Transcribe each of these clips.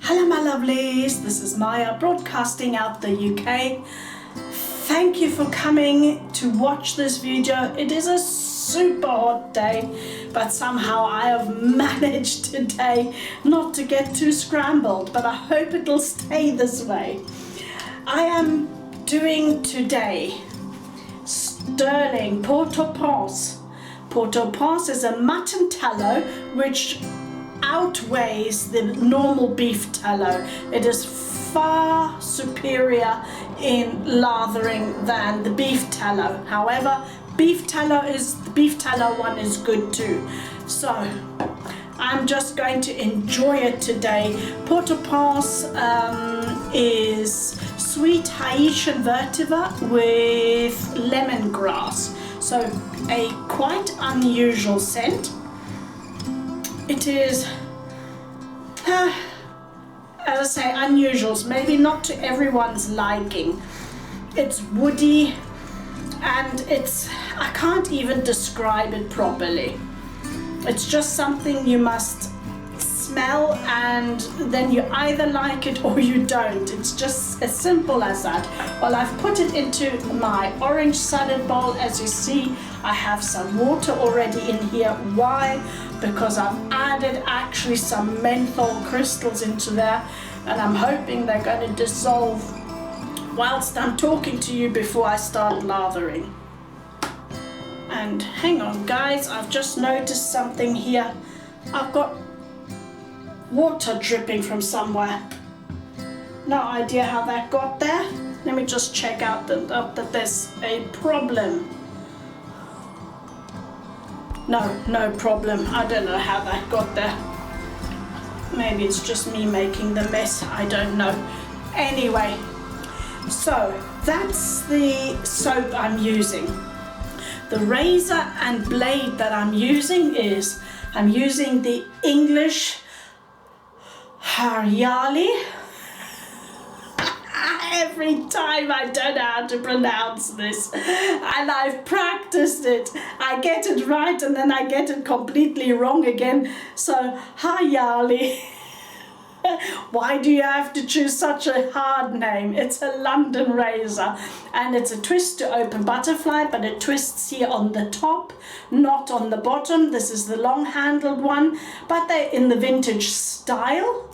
Hello my lovelies, this is Maja broadcasting out the UK. Thank you for coming to watch this video. It is a super hot day, but somehow I have managed today not to get too scrambled, but I hope it'll stay this way. I am doing today Stirling Port-au-Prince. Port-au-Prince is a mutton tallow which outweighs the normal beef tallow. It is far superior in lathering than the beef tallow. However, the beef tallow one is good too. So I'm just going to enjoy it today. Port-au-Prince is sweet Haitian vetiver with lemongrass. So a quite unusual scent. It is, as I say, unusual, maybe not to everyone's liking. It's woody and I can't even describe it properly. It's just something you must smell and then you either like it or you don't. It's just as simple as that. Well, I've put it into my orange salad bowl. As you see, I have some water already in here. Why? Because I've added actually some menthol crystals into there, and I'm hoping they're going to dissolve whilst I'm talking to you before I start lathering. And hang on guys, I've just noticed something here. I've got water dripping from somewhere. No idea how that got there. Let me just check out that there's a problem. No problem. I don't know how that got there. Maybe it's just me making the mess. I don't know. Anyway, so that's the soap I'm using. The razor and blade that I'm using is, I'm using the English Haryali. Every time I don't know how to pronounce this, and I've practiced it. I get it right and then I get it completely wrong again. So Haryali. Why do you have to choose such a hard name? It's a London razor and it's a twist to open butterfly, but it twists here on the top, not on the bottom. This is the long handled one, but they're in the vintage style,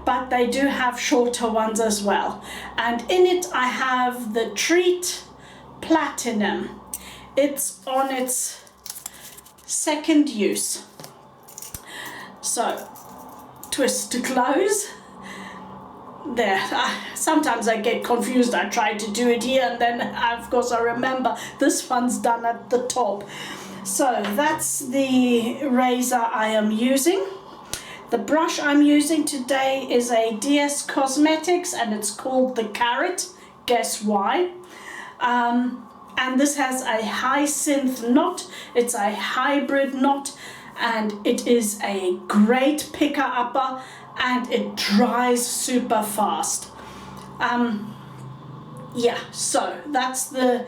but they do have shorter ones as well. And in it I have the Treet Platinum. It's on its second use. So twist to close. There, sometimes I get confused. I try to do it here and then of course I remember this one's done at the top. So that's the razor I am using. The brush I'm using today is a DS Cosmetics and it's called the Carrot. Guess why? And this has a hyacinth knot. It's a hybrid knot and it is a great picker upper and it dries super fast. Yeah, so that's the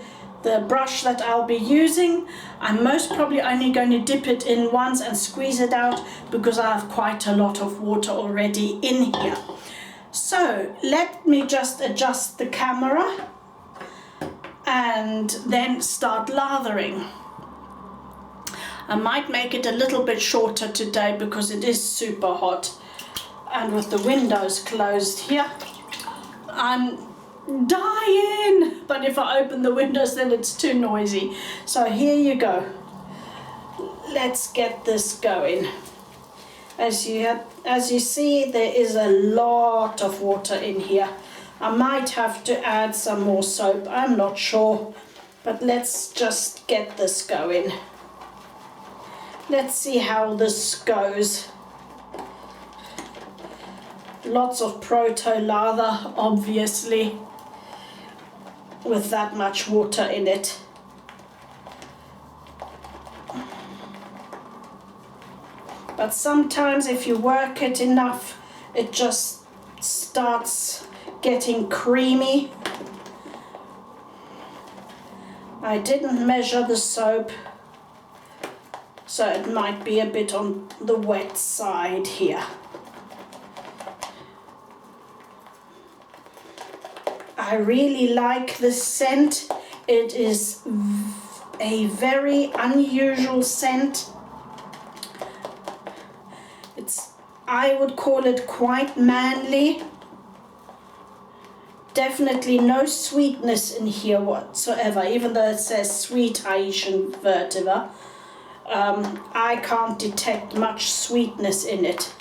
brush that I'll be using. I'm most probably only going to dip it in once and squeeze it out because I have quite a lot of water already in here. So let me just adjust the camera and then start lathering. I might make it a little bit shorter today because it is super hot, and with the windows closed here I'm dying, but if I open the windows then it's too noisy. So here you go. Let's get this going. As you see, there is a lot of water in here. I might have to add some more soap, I'm not sure, but let's just get this going. Let's see how this goes. Lots of proto lather, obviously, with that much water in it. But sometimes if you work it enough, it just starts getting creamy. I didn't measure the soap, so it might be a bit on the wet side here. I really like this scent. It is a very unusual scent. I would call it quite manly. Definitely no sweetness in here whatsoever, even though it says sweet Haitian vetiver. I can't detect much sweetness in it.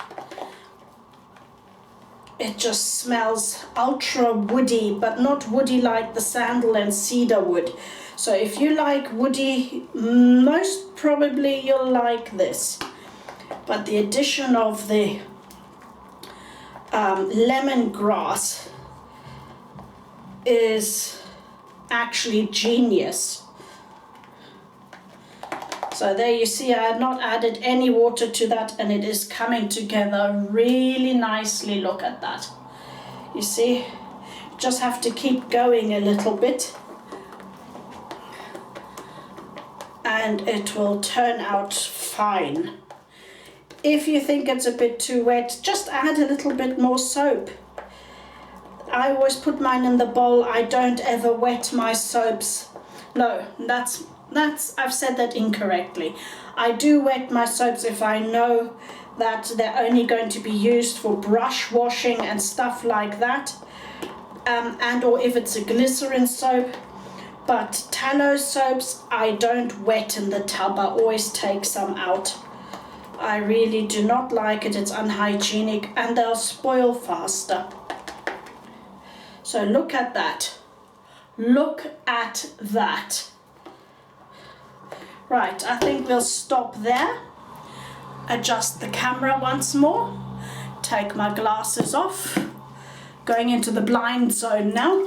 It just smells ultra woody, but not woody like the sandal and cedar wood. So if you like woody, most probably you'll like this. But the addition of the lemongrass is actually genius. So there you see, I had not added any water to that, and it is coming together really nicely. Look at that. You see, just have to keep going a little bit and it will turn out fine. If you think it's a bit too wet, just add a little bit more soap. I always put mine in the bowl. I don't ever wet my soaps. No, I've said that incorrectly. I do wet my soaps if I know that they're only going to be used for brush washing and stuff like that, and or if it's a glycerin soap. But tallow soaps I don't wet in the tub. I always take some out. I really do not like it. It's unhygienic and they'll spoil faster. So look at that. Look at that. Right, I think we'll stop there. Adjust the camera once more. Take my glasses off. Going into the blind zone now.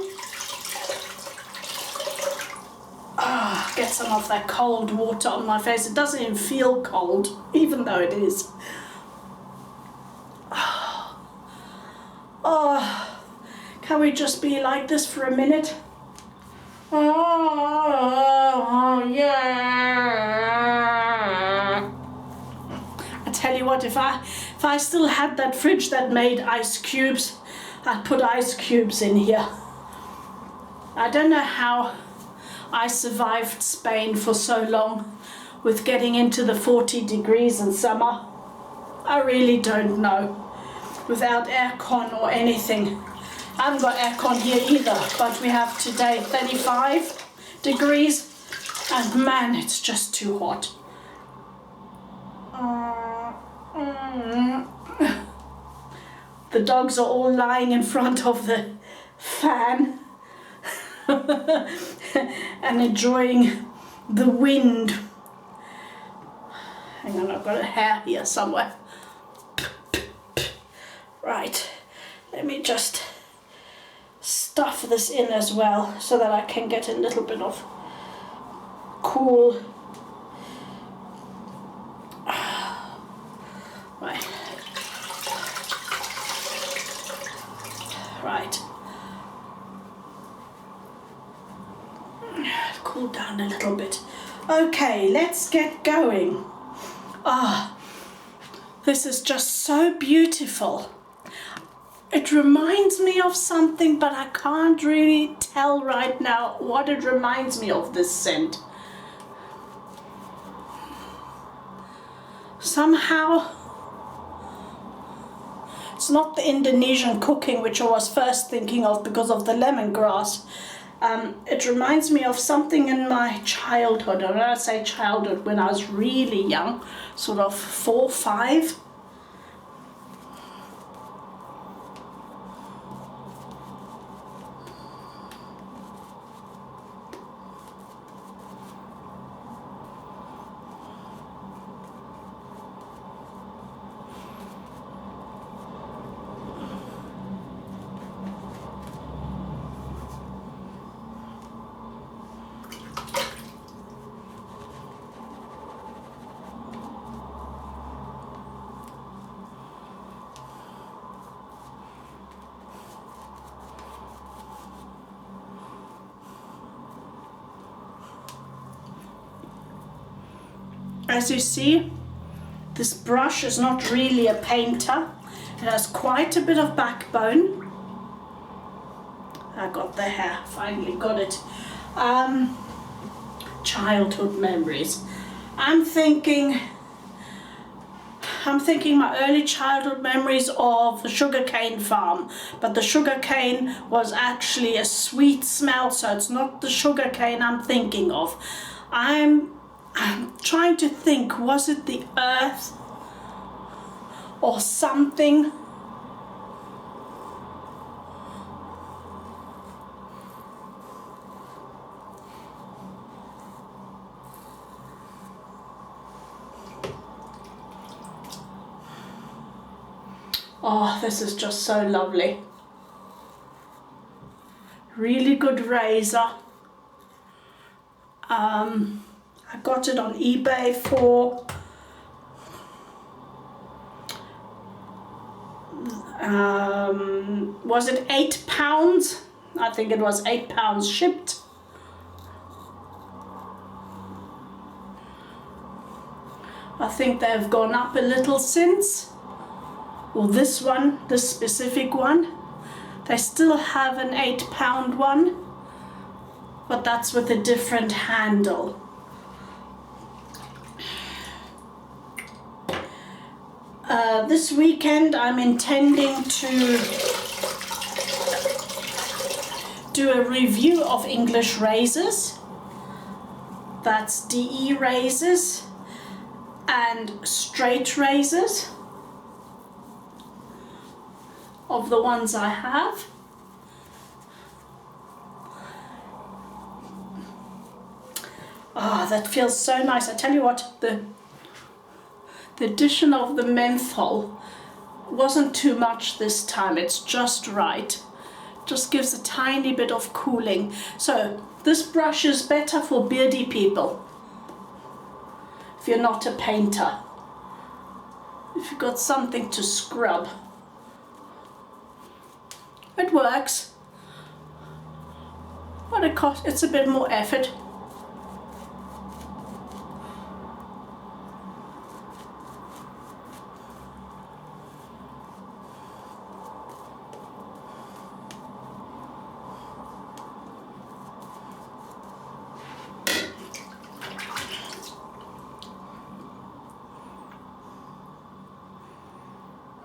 Get some of that cold water on my face. It doesn't even feel cold, even though it is. Oh, can we just be like this for a minute? Oh, yeah. I tell you what, if I still had that fridge that made ice cubes, I'd put ice cubes in here. I don't know how I survived Spain for so long with getting into the 40 degrees in summer. I really don't know. Without aircon or anything. I haven't got aircon here either, but we have today 35 degrees and man, it's just too hot. The dogs are all lying in front of the fan and enjoying the wind. Hang on, I've got a hair here somewhere. Right, let me just stuff this in as well so that I can get a little bit of cool. Right. Cool down a little bit. Okay, let's get going. This is just so beautiful. It reminds me of something, but I can't really tell right now what it reminds me of, this scent. Somehow, it's not the Indonesian cooking which I was first thinking of because of the lemongrass. It reminds me of something in my childhood. When I say childhood, when I was really young, sort of 4, 5. As you see, this brush is not really a painter. It has quite a bit of backbone. I got the hair, finally got it. Childhood memories. I'm thinking my early childhood memories of the sugarcane farm, but the sugarcane was actually a sweet smell, so it's not the sugarcane I'm thinking of. I'm trying to think, was it the earth or something? Oh, this is just so lovely. Really good razor. I got it on eBay for was it £8? I think it was £8 shipped. I think they've gone up a little since. Well, this one, this specific one, they still have an £8 one, but that's with a different handle. This weekend I'm intending to do a review of English razors. That's DE razors and straight razors of the ones I have. Ah, that feels so nice. I tell you what, the addition of the menthol wasn't too much this time. It's just right. Just gives a tiny bit of cooling. So this brush is better for beardy people. If you're not a painter. If you've got something to scrub. It works. But it's a bit more effort.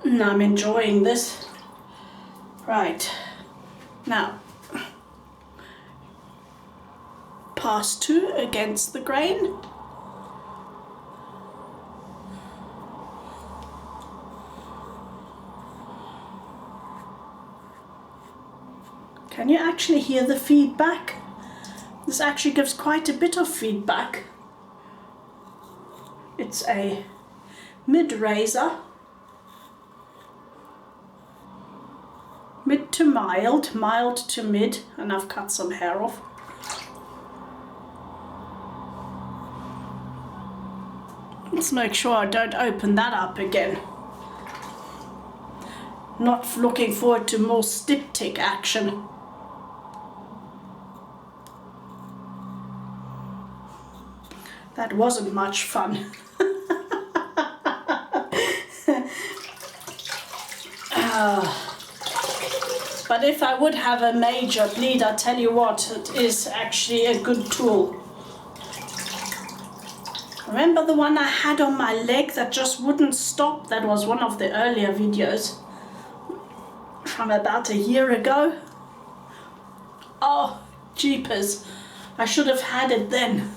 And I'm enjoying this. Right, now pass 2 against the grain. Can you actually hear the feedback? This actually gives quite a bit of feedback. It's a mid razor. Mid to mild, mild to mid, and I've cut some hair off. Let's make sure I don't open that up again. Not looking forward to more styptic action. That wasn't much fun. But if I would have a major bleed, I tell you what, it is actually a good tool. Remember the one I had on my leg that just wouldn't stop? That was one of the earlier videos from about a year ago. Oh, jeepers. I should have had it then.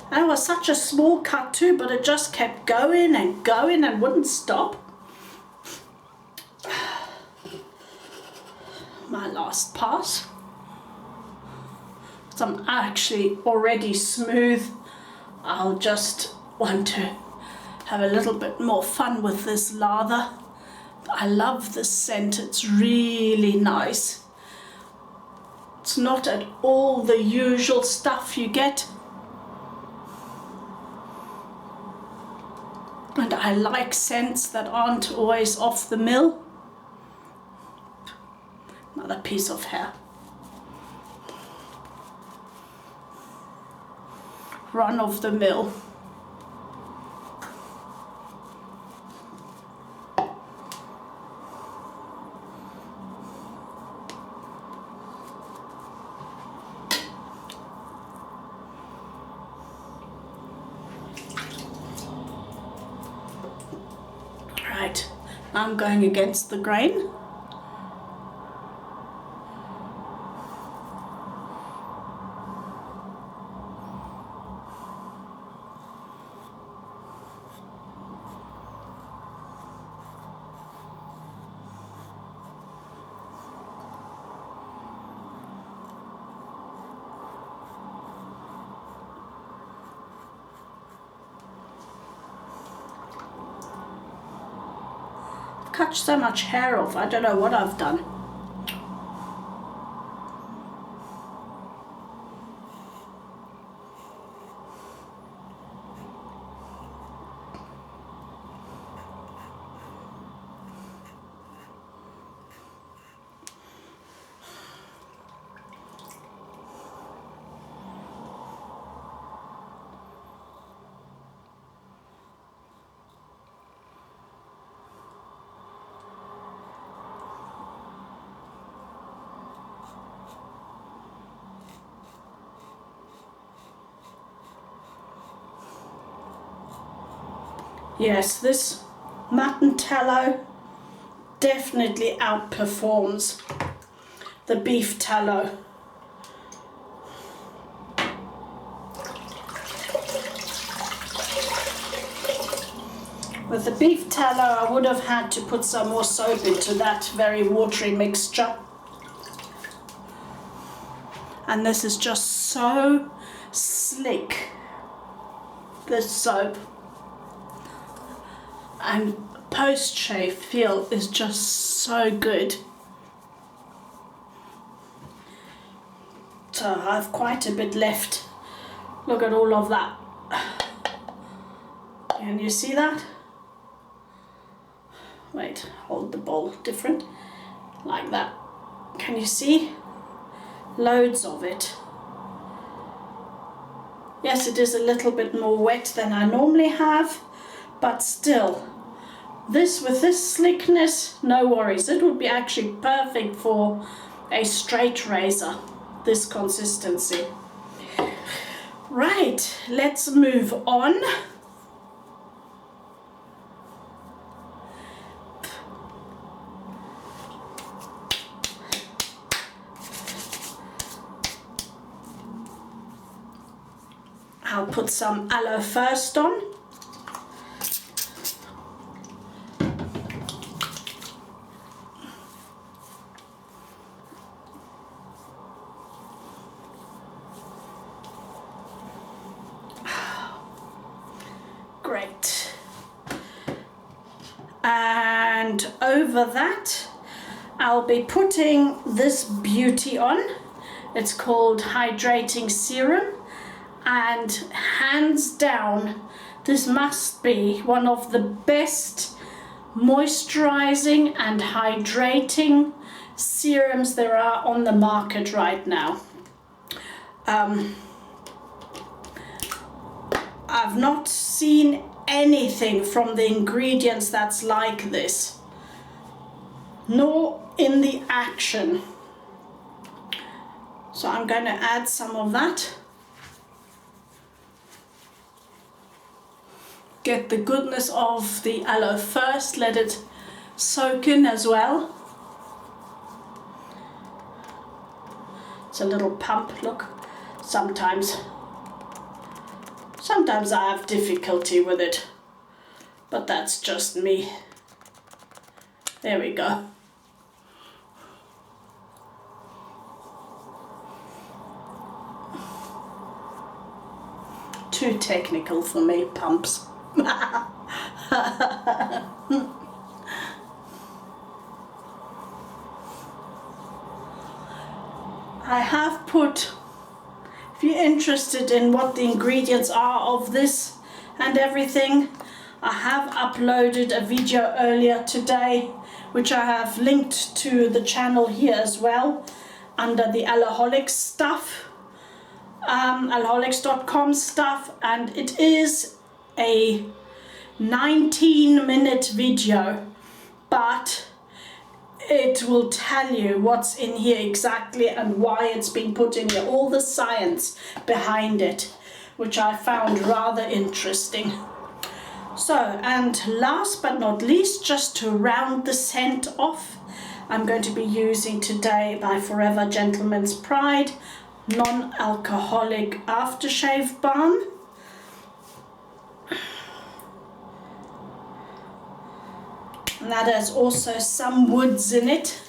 And it was such a small cut too, but it just kept going and going and wouldn't stop. My last pass. So I'm actually already smooth. I'll just want to have a little bit more fun with this lather. I love this scent, it's really nice. It's not at all the usual stuff you get. And I like scents that aren't always off the mill. Another piece of hair. Run of the mill. I'm going against the grain. Cut so much hair off, I don't know what I've done. Yes, this mutton tallow definitely outperforms the beef tallow. With the beef tallow, I would have had to put some more soap into that very watery mixture. And this is just so slick, this soap. And post-shave feel is just so good. So I have quite a bit left. Look at all of that. Can you see that? Wait, hold the bowl different. Like that. Can you see? Loads of it. Yes, it is a little bit more wet than I normally have, but still. With this slickness, no worries. It would be actually perfect for a straight razor, this consistency. Right, let's move on. I'll put some aloe first on. Great. And over that, I'll be putting this beauty on. It's called Hydrating Serum. And hands down, this must be one of the best moisturizing and hydrating serums there are on the market right now. I've not seen anything from the ingredients that's like this, nor in the action. So I'm going to add some of that. Get the goodness of the aloe first, let it soak in as well. It's a little pump, look. Sometimes I have difficulty with it, but that's just me. There we go. Too technical for me, pumps. I have put, if you're interested in what the ingredients are of this and everything, I have uploaded a video earlier today which I have linked to the channel here as well under the Aloholics stuff, aloholics.com stuff, and it is a 19-minute video, but it will tell you what's in here exactly and why it's been put in here, all the science behind it, which I found rather interesting. So, and last but not least, just to round the scent off, I'm going to be using today by Forever Gentleman's Pride non-alcoholic aftershave balm. And that has also some woods in it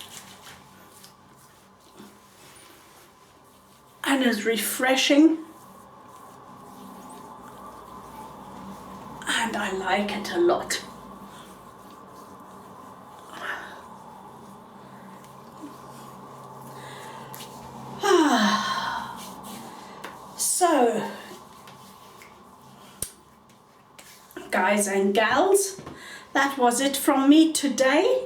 and is refreshing, and I like it a lot. So, guys and gals, that was it from me today.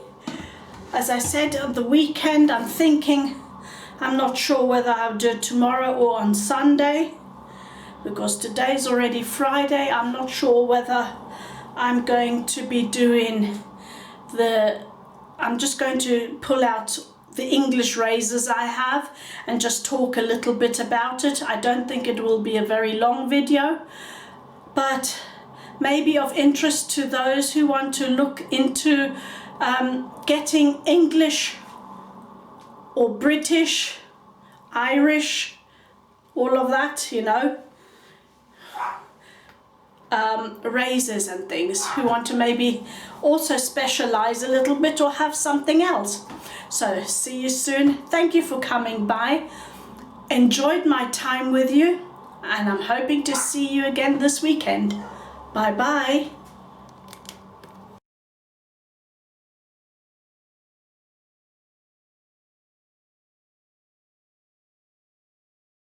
As I said, on the weekend I'm thinking, I'm not sure whether I'll do it tomorrow or on Sunday, because today's already Friday. I'm not sure whether I'm going to be doing I'm just going to pull out the English razors I have and just talk a little bit about it. I don't think it will be a very long video, but maybe of interest to those who want to look into getting English or British, Irish, all of that, you know, razors and things, who want to maybe also specialize a little bit or have something else. So see you soon. Thank you for coming by. Enjoyed my time with you, and I'm hoping to see you again this weekend. Bye bye.